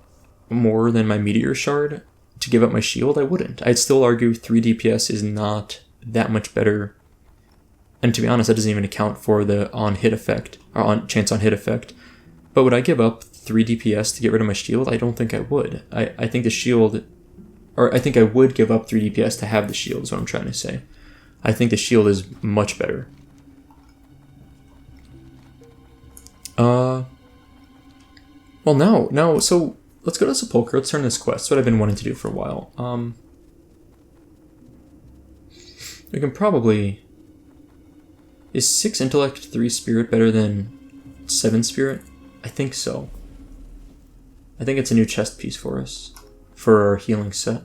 more than my meteor shard to give up my shield? I wouldn't. I'd still argue 3 DPS is not that much better. And to be honest, that doesn't even account for the on-hit effect, or chance on hit effect. But would I give up 3 DPS to get rid of my shield? I don't think I would. I think the shield, or I think I would give up 3 DPS to have the shield, is what I'm trying to say. I think the shield is much better. Well, now, so let's go to Sepulchre. Let's turn this quest. That's what I've been wanting to do for a while. We can probably... Is 6 intellect, 3 spirit better than 7 spirit? I think so. I think it's a new chest piece for us. For our healing set.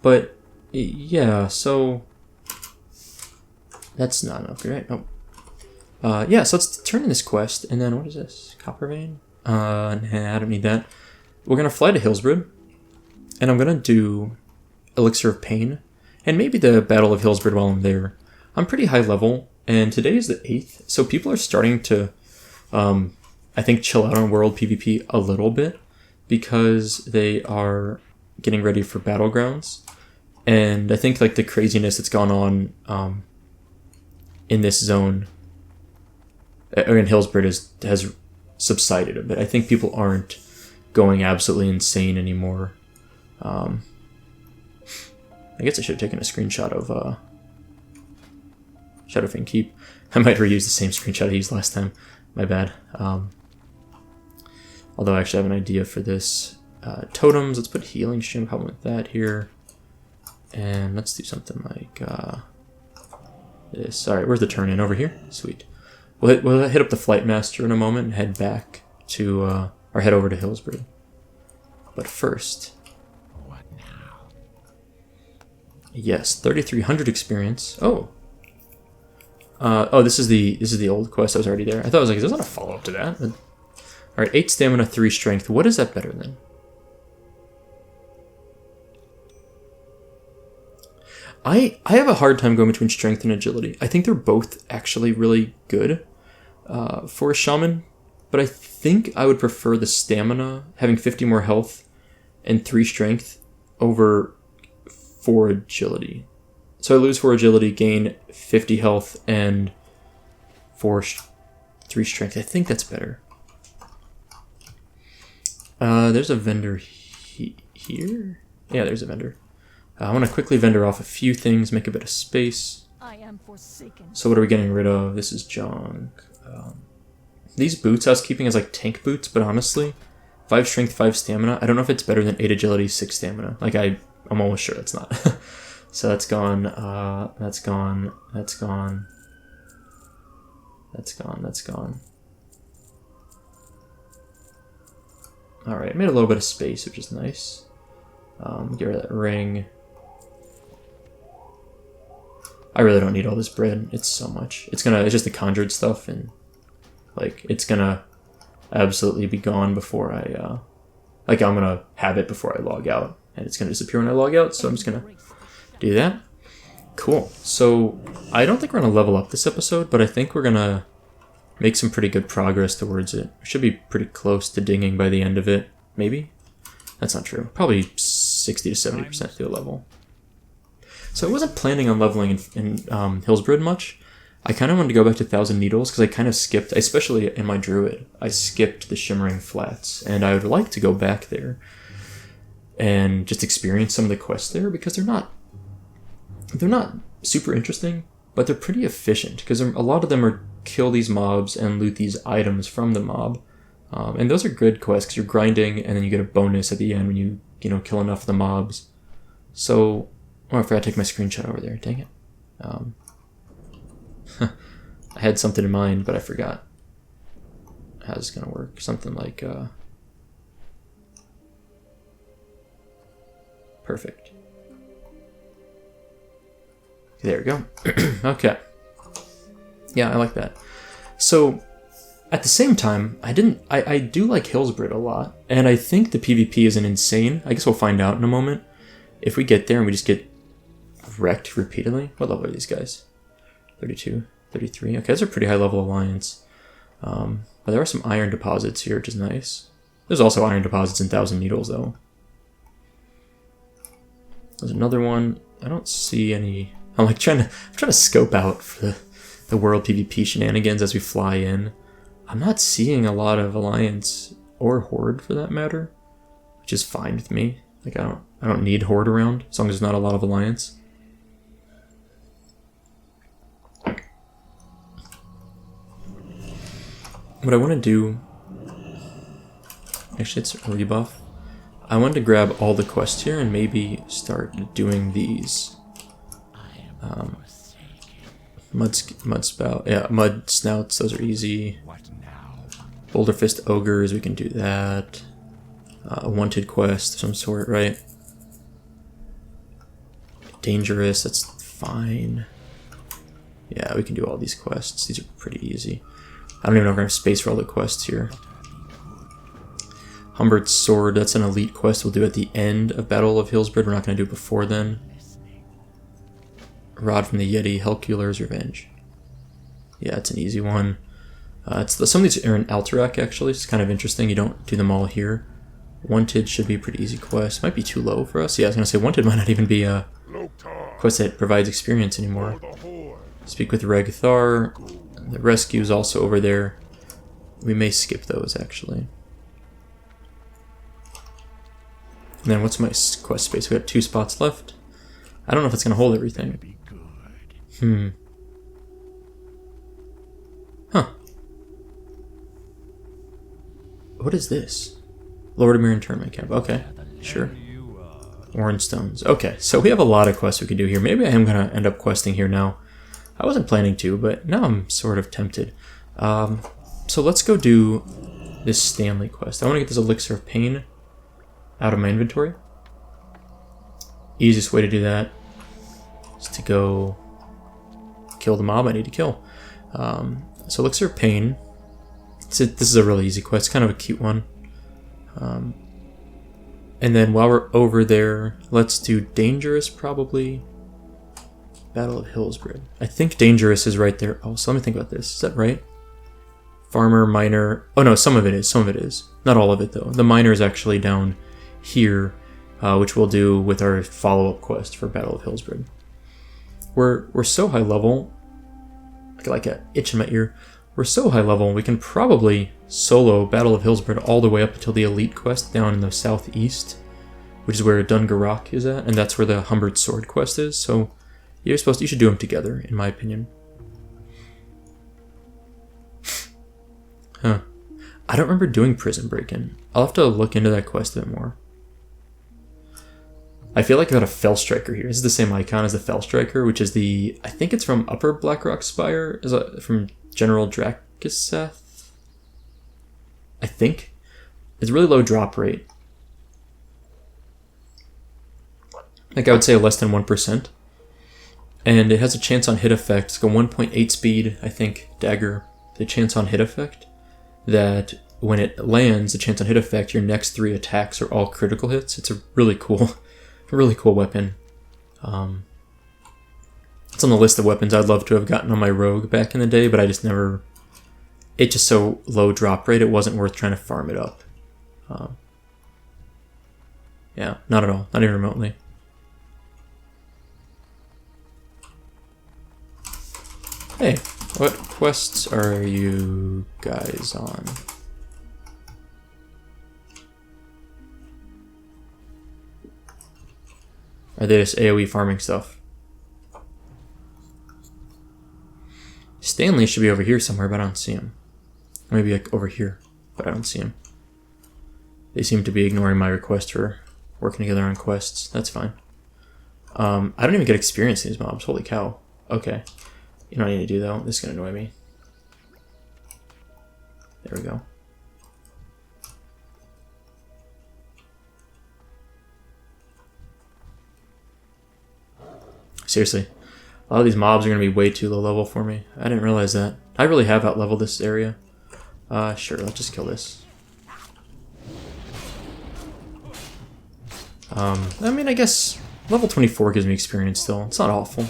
But, yeah, so... That's not enough, right? Oh. Yeah, so let's turn in this quest, and then what is this? Copper vein? Nah, I don't need that. We're gonna fly to Hillsbrad, and I'm gonna do Elixir of Pain, and maybe the Battle of Hillsbrad while I'm there. I'm pretty high level, and today is the 8th, so people are starting to, I think, chill out on World PvP a little bit, because they are getting ready for Battlegrounds, and I think like the craziness that's gone on in this zone, or in Hillsbrad, has subsided a bit. I think people aren't going absolutely insane anymore. I guess I should have taken a screenshot of Shadowfang Keep. I might reuse the same screenshot I used last time. My bad. Although I actually have an idea for this. Totems, let's put healing stream problem with that here. And let's do something like this. Alright, where's the turn in? Over here? Sweet. We'll hit up the Flight Master in a moment and head back to, or head over to Hillsbrad. But first... What now? Yes, 3,300 experience. Oh! Oh, this is the old quest. I was already there. I thought I was like, there's not a follow-up to that. But... Alright, 8 stamina, 3 strength. What is that better than? I have a hard time going between strength and agility. I think they're both actually really good for a shaman, but I think I would prefer the stamina, having 50 more health and 3 strength, over 4 agility. So I lose 4 agility, gain 50 health, and 3 strength. I think that's better. There's a vendor here? Yeah, there's a vendor. I want to quickly vendor off a few things, make a bit of space. I am forsaken. So what are we getting rid of? This is junk. These boots I was keeping as like tank boots, but honestly, 5 strength, 5 stamina. I don't know if it's better than 8 agility, 6 stamina. Like I'm almost sure it's not. So that's gone. That's gone. That's gone. That's gone. That's gone. All right, made a little bit of space, which is nice. Get rid of that ring. I really don't need all this bread. It's so much. It's just the conjured stuff, and like it's gonna absolutely be gone before I like I'm gonna have it before I log out, and it's gonna disappear when I log out. So I'm just gonna do that. Cool. So I don't think we're gonna level up this episode, but I think we're gonna make some pretty good progress towards it. We should be pretty close to dinging by the end of it. Maybe. That's not true. Probably 60 to 70% through the level. So I wasn't planning on leveling in Hillsbrad much. I kind of wanted to go back to 1,000 Needles because I kind of skipped, especially in my Druid, I skipped the Shimmering Flats. And I would like to go back there and just experience some of the quests there because they're not super interesting, but they're pretty efficient because a lot of them are kill these mobs and loot these items from the mob. And those are good quests because you're grinding and then you get a bonus at the end when you kill enough of the mobs. So, oh, I forgot to take my screenshot over there. Dang it. I had something in mind, but I forgot. How's this going to work? Something like, perfect. There we go. Okay. Yeah, I like that. So, at the same time, I do like Hillsbrad a lot, and I think the PvP isn't insane. I guess we'll find out in a moment. If we get there and we just get wrecked repeatedly. What level are these guys? 32, 33. Okay, that's a pretty high level alliance. But there are some iron deposits here, which is nice. There's also iron deposits in 1,000 Needles, though. There's another one. I don't see any... I'm trying to scope out for the world PvP shenanigans as we fly in. I'm not seeing a lot of Alliance or Horde for that matter, which is fine with me. Like I don't need Horde around as long as there's not a lot of Alliance. what I want to do... Actually, it's a rebuff. I wanted to grab all the quests here and maybe start doing these. Mud spout, yeah, mud snouts, those are easy. Boulder Fist Ogres, we can do that. A wanted quest of some sort, right? Dangerous, that's fine. Yeah, we can do all these quests. These are pretty easy. I don't even know if we're going to have space for all the quests here. Humbert's Sword, that's an elite quest we'll do at the end of Battle of Hillsbrad. We're not going to do it before then. Rod from the Yeti, Helcular's Revenge. Yeah, it's an easy one. Some of these are in Alterac, actually. It's kind of interesting. You don't do them all here. Wanted should be a pretty easy quest. Might be too low for us. Yeah, I was going to say Wanted might not even be a quest that provides experience anymore. Speak with Regthar. The rescue is also over there. We may skip those, actually. And then what's my quest space? We got 2 spots left. I don't know if it's going to hold everything. Huh. What is this? Lord Internment Camp. Okay, sure. Orange Stones. Okay, so we have a lot of quests we can do here. Maybe I am going to end up questing here now. I wasn't planning to, but now I'm sort of tempted. So let's go do this Stanley quest. I want to get this Elixir of Pain out of my inventory. Easiest way to do that is to go kill the mob I need to kill. So Elixir of Pain. This is a really easy quest, kind of a cute one. And then while we're over there, let's do Dangerous probably. Battle of Hillsbrad. I think Dangerous is right there. Oh, so let me think about this. Is that right? Farmer, Miner. Oh no, some of it is. Some of it is. Not all of it though. The Miner is actually down here, which we'll do with our follow-up quest for Battle of Hillsbrad. We're so high level. Like an itch in my ear. We're so high level, we can probably solo Battle of Hillsbrad all the way up until the Elite quest down in the southeast, which is where Dungarock is at, and that's where the Humbert Sword quest is. So you should do them together, in my opinion. Huh. I don't remember doing Prison Break-In. I'll have to look into that quest a bit more. I feel like I got a Fell Striker here. This is the same icon as the Fell Striker, which is the... I think it's from Upper Blackrock Spire, from General Drakiseth. I think. It's really low drop rate. Like I would say less than 1%. And it has a chance on hit effect. It's got 1.8 speed, I think, dagger. The chance on hit effect. That when it lands, the chance on hit effect, your next 3 attacks are all critical hits. It's a really cool weapon. It's on the list of weapons I'd love to have gotten on my rogue back in the day, but I just never... It's just so low drop rate, it wasn't worth trying to farm it up. Yeah, not at all. Not even remotely. Hey, what quests are you guys on? Are they just AoE farming stuff? Stanley should be over here somewhere, but I don't see him. Or maybe like over here, but I don't see him. They seem to be ignoring my request for working together on quests. That's fine. I don't even get experience in these mobs. Holy cow. Okay. You know what I need to do though? This is going to annoy me. There we go. Seriously. A lot of these mobs are going to be way too low level for me. I didn't realize that. I really have out-leveled this area. Sure, let's just kill this. I mean, I guess level 24 gives me experience still. It's not awful.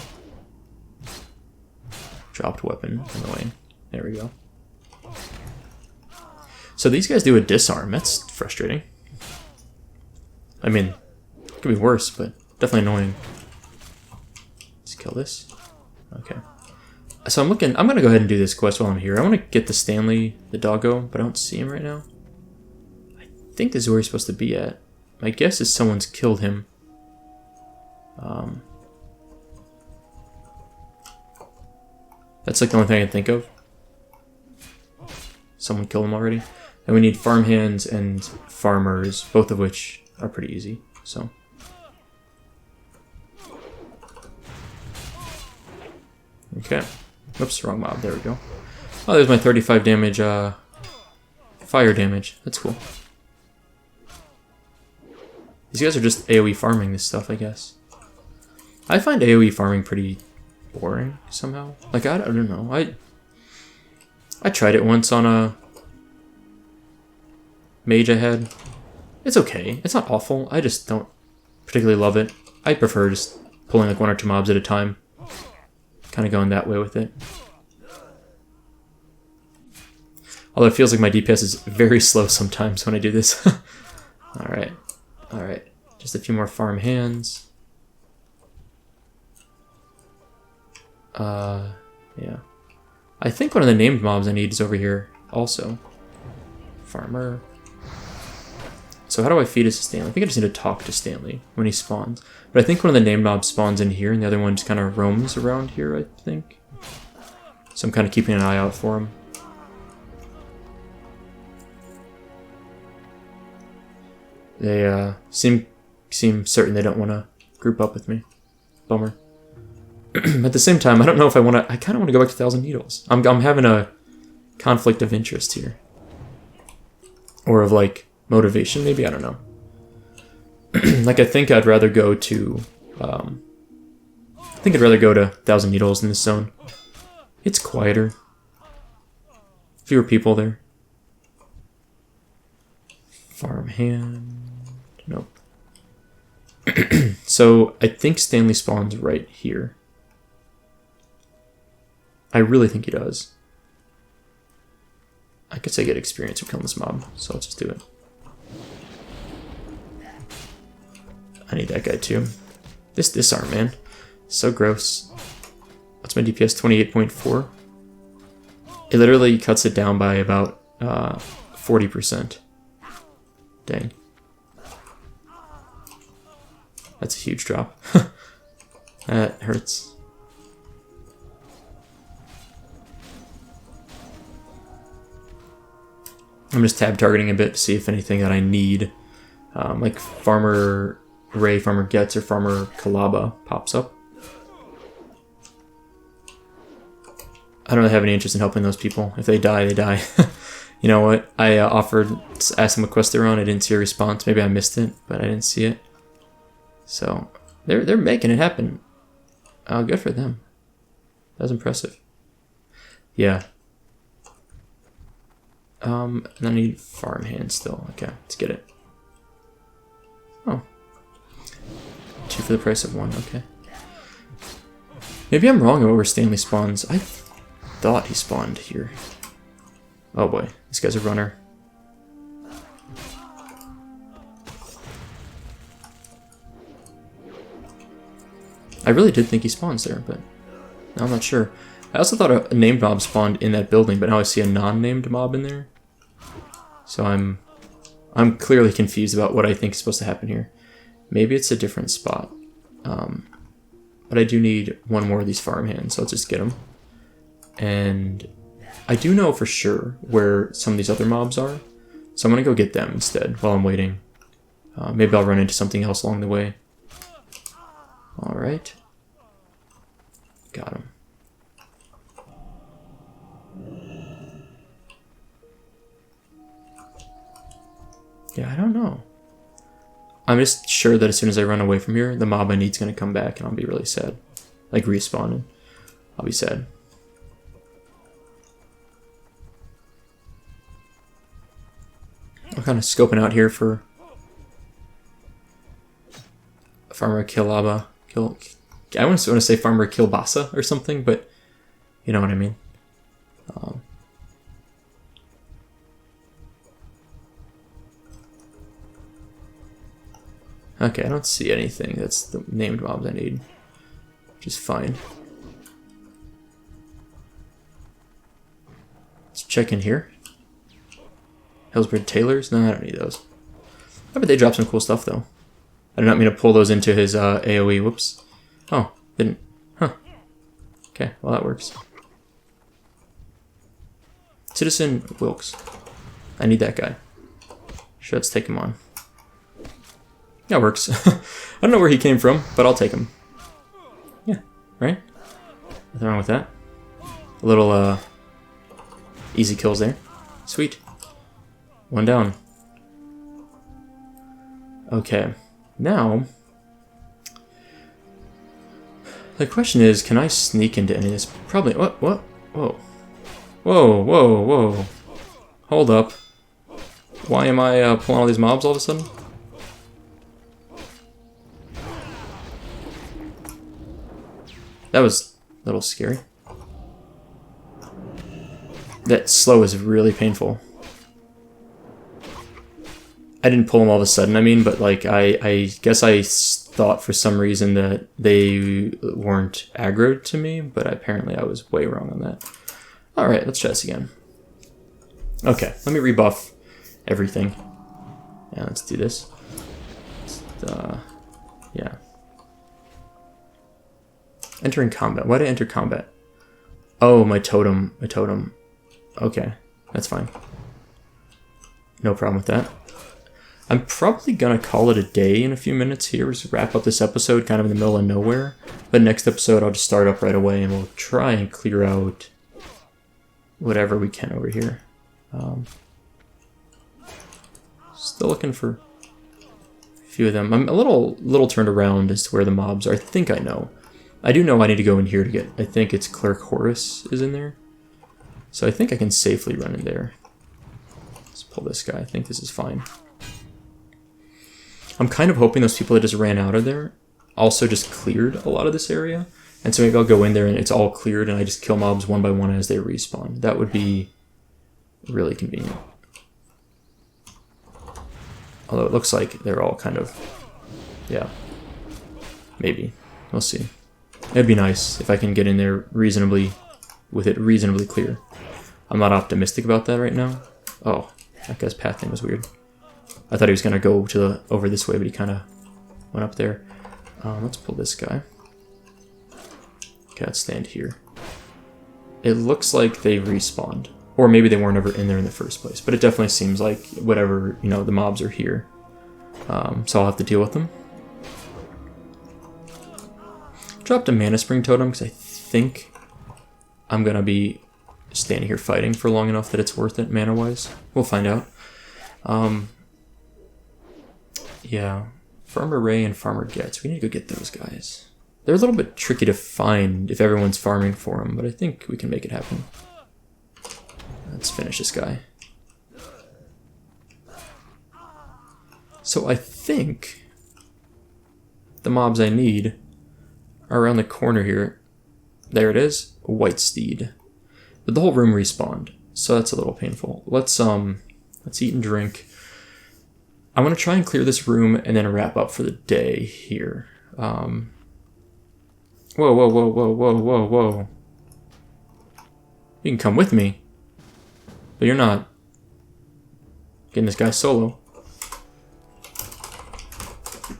Dropped weapon. Annoying. There we go. So these guys do a disarm. That's frustrating. I mean, it could be worse, but definitely annoying. Let's kill this. Okay. So I'm going to go ahead and do this quest while I'm here. I want to get the Stanley, the doggo, but I don't see him right now. I think this is where he's supposed to be at. My guess is someone's killed him. That's like the only thing I can think of. someone killed them already. And we need farmhands and farmers, both of which are pretty easy. So. Okay. Oops, wrong mob. There we go. Oh, there's my 35 damage, fire damage. That's cool. These guys are just AoE farming this stuff, I guess. I find AoE farming pretty boring, somehow. Like, I don't know. I tried it once on a mage I had. It's okay. It's not awful. I just don't particularly love it. I prefer just pulling like 1 or 2 mobs at a time. Kind of going that way with it. Although it feels like my DPS is very slow sometimes when I do this. Alright. Alright. Just a few more farm hands. Yeah. I think one of the named mobs I need is over here also. Farmer. So how do I feed this to Stanley? I think I just need to talk to Stanley when he spawns. But I think one of the named mobs spawns in here and the other one just kind of roams around here, I think. So I'm kind of keeping an eye out for him. They seem certain they don't want to group up with me. Bummer. At the same time, I don't know if I want to... I kind of want to go back to 1,000 Needles. I'm having a conflict of interest here. Or of, like, motivation, maybe? I don't know. Like, I think I'd rather go to... I think I'd rather go to 1,000 Needles in this zone. It's quieter. Fewer people there. Farmhand... Nope. So, I think Stanley spawns right here. I really think he does. I guess I get experience for killing this mob, so let's just do it. I need that guy too. This disarm, man. So gross. What's my DPS? 28.4? It literally cuts it down by about 40%. Dang. That's a huge drop. That hurts. I'm just tab targeting a bit to see if anything that I need, like Farmer Ray, Farmer Gets, or Farmer Kalaba pops up. I don't really have any interest in helping those people. If they die, they die. You know what? I offered to ask them a quest they're on. I didn't see a response. Maybe I missed it, but I didn't see it. So they're making it happen. Good for them. That was impressive. Yeah. And I need farmhand still. Okay, let's get it. Oh. 2 for the price of 1, okay. Maybe I'm wrong about where Stanley spawns. I thought he spawned here. Oh boy, this guy's a runner. I really did think he spawns there, but I'm not sure. I also thought a named mob spawned in that building, but now I see a non-named mob in there. So I'm clearly confused about what I think is supposed to happen here. Maybe it's a different spot. But I do need 1 more of these farmhands, so let's just get them. And I do know for sure where some of these other mobs are, so I'm going to go get them instead while I'm waiting. Maybe I'll run into something else along the way. Alright. Got him. Yeah, I don't know. I'm just sure that as soon as I run away from here, the mob I need is going to come back and I'll be really sad. Like respawning. I'll be sad. I'm kind of scoping out here for Farmer Kilaba. I want to say Farmer Kilbasa or something, but you know what I mean. Okay, I don't see anything. That's the named mobs I need, which is fine. Let's check in here. Hillsbrad Tailors? No, I don't need those. I bet they drop some cool stuff, though. I did not mean to pull those into his AoE. Whoops. Oh, didn't. Huh. Okay, well that works. Citizen Wilkes. I need that guy. Sure, let's take him on. That works. I don't know where he came from, but I'll take him. Yeah, right? Nothing wrong with that. A little, easy kills there. Sweet. One down. Okay. Now, the question is, can I sneak into any of this? Probably. What? Whoa. Whoa, whoa, whoa. Hold up. Why am I pulling all these mobs all of a sudden? That was a little scary. That slow is really painful. I didn't pull them all of a sudden, I mean, but like I guess I thought for some reason that they weren't aggroed to me, but apparently I was way wrong on that. Alright, let's try this again. Okay, let me rebuff everything. Yeah, let's do this. Yeah. Entering combat. Why did I enter combat? Oh, my totem. My totem. Okay, that's fine. No problem with that. I'm probably gonna call it a day in a few minutes here. Just wrap up this episode kind of in the middle of nowhere. But next episode I'll just start up right away and we'll try and clear out whatever we can over here. Still looking for a few of them. I'm a little turned around as to where the mobs are. I think I know. I do know I need to go in here to get, I think it's Clerk Horus is in there. So I think I can safely run in there. Let's pull this guy. I think this is fine. I'm kind of hoping those people that just ran out of there also just cleared a lot of this area. And so maybe I'll go in there and it's all cleared and I just kill mobs one by one as they respawn. That would be really convenient. Although it looks like they're all kind of, yeah, maybe. We'll see. It'd be nice if I can get in there reasonably, with it reasonably clear. I'm not optimistic about that right now. Oh, that guy's path thing was weird. I thought he was going to go to over this way, but he kind of went up there. Let's pull this guy. Okay, let's stand here. It looks like they respawned. Or maybe they weren't ever in there in the first place. But it definitely seems like whatever, you know, the mobs are here. So I'll have to deal with them. Dropped a Mana Spring Totem because I think I'm going to be standing here fighting for long enough that it's worth it mana-wise. We'll find out. Yeah, Farmer Ray and Farmer Getz. We need to go get those guys. They're a little bit tricky to find if everyone's farming for them, but I think we can make it happen. Let's finish this guy. So I think the mobs I need are around the corner here. There it is, a White Steed. But the whole room respawned, so that's a little painful. Let's eat and drink. I want to try and clear this room and then wrap up for the day here. Whoa, whoa, whoa, whoa, whoa, whoa, whoa. You can come with me, but you're not getting this guy solo.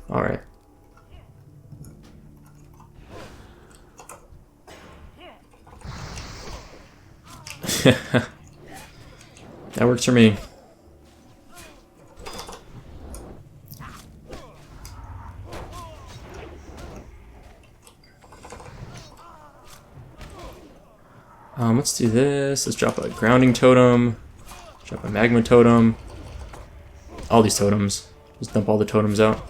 Alright. That works for me. Let's do this. Let's drop a grounding totem. Drop a magma totem. All these totems. Just dump all the totems out.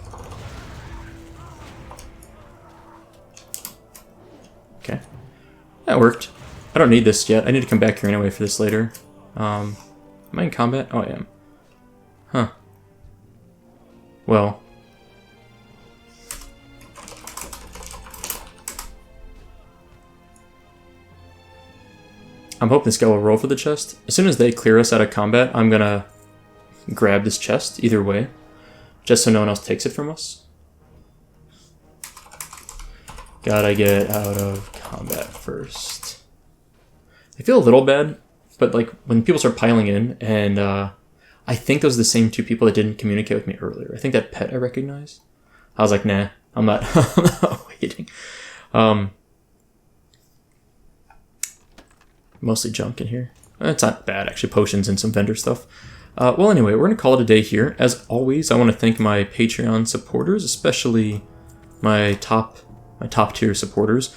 Okay. That worked. I don't need this yet. I need to come back here anyway for this later. Am I in combat? Oh, I am. Huh. Well. I'm hoping this guy will roll for the chest. As soon as they clear us out of combat, I'm gonna grab this chest either way, just so no one else takes it from us. Gotta get out of combat first. I feel a little bad, but like when people start piling in, and I think those are the same two people that didn't communicate with me earlier. I think that pet I recognized. I was like, nah, I'm not, I'm not waiting. Mostly junk in here. It's not bad, actually, potions and some vendor stuff. Well, anyway, we're going to call it a day here. As always, I want to thank my Patreon supporters, especially my top tier supporters,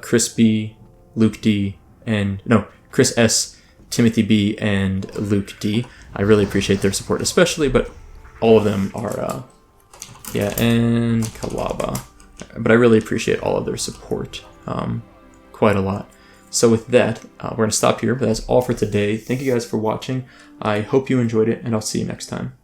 Chris B, Luke D, Chris S, Timothy B, and Luke D. I really appreciate their support, especially, but all of them are, and Kalaba. But I really appreciate all of their support, quite a lot. So with that, we're going to stop here, but that's all for today. Thank you guys for watching. I hope you enjoyed it, and I'll see you next time.